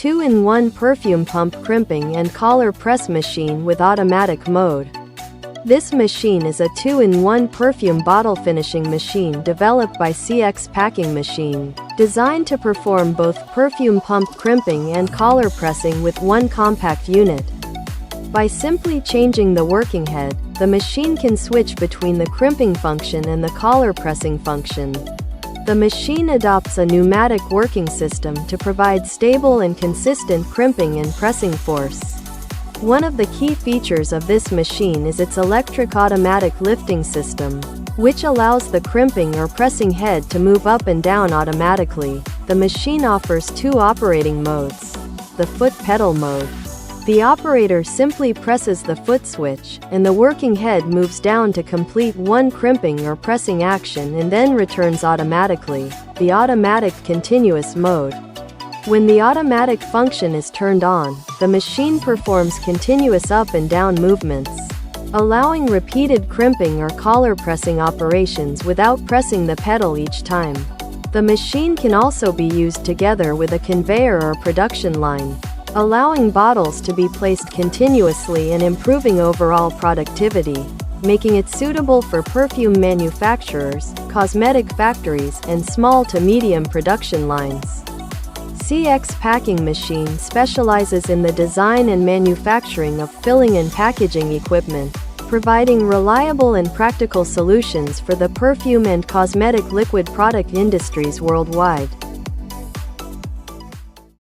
2-in-1 perfume pump crimping and collar press machine with automatic mode. This machine is a 2-in-1 perfume bottle finishing machine developed by CXPACKINGMACHINE, designed to perform both perfume pump crimping and collar pressing with one compact unit. By simply changing the working head, the machine can switch between the crimping function and the collar pressing function. The machine adopts a pneumatic working system to provide stable and consistent crimping and pressing force. One of the key features of this machine is its electric automatic lifting system, which allows the crimping or pressing head to move up and down automatically. The machine offers two operating modes. The foot pedal mode. The operator simply presses the foot switch, and the working head moves down to complete one crimping or pressing action and then returns automatically. The automatic continuous mode. When the automatic function is turned on, the machine performs continuous up and down movements, allowing repeated crimping or collar pressing operations without pressing the pedal each time. The machine can also be used together with a conveyor or production line, allowing bottles to be placed continuously and improving overall productivity, making it suitable for perfume manufacturers, cosmetic factories, and small to medium production lines. CXPACKINGMACHINE specializes in the design and manufacturing of filling and packaging equipment, providing reliable and practical solutions for the perfume and cosmetic liquid product industries worldwide.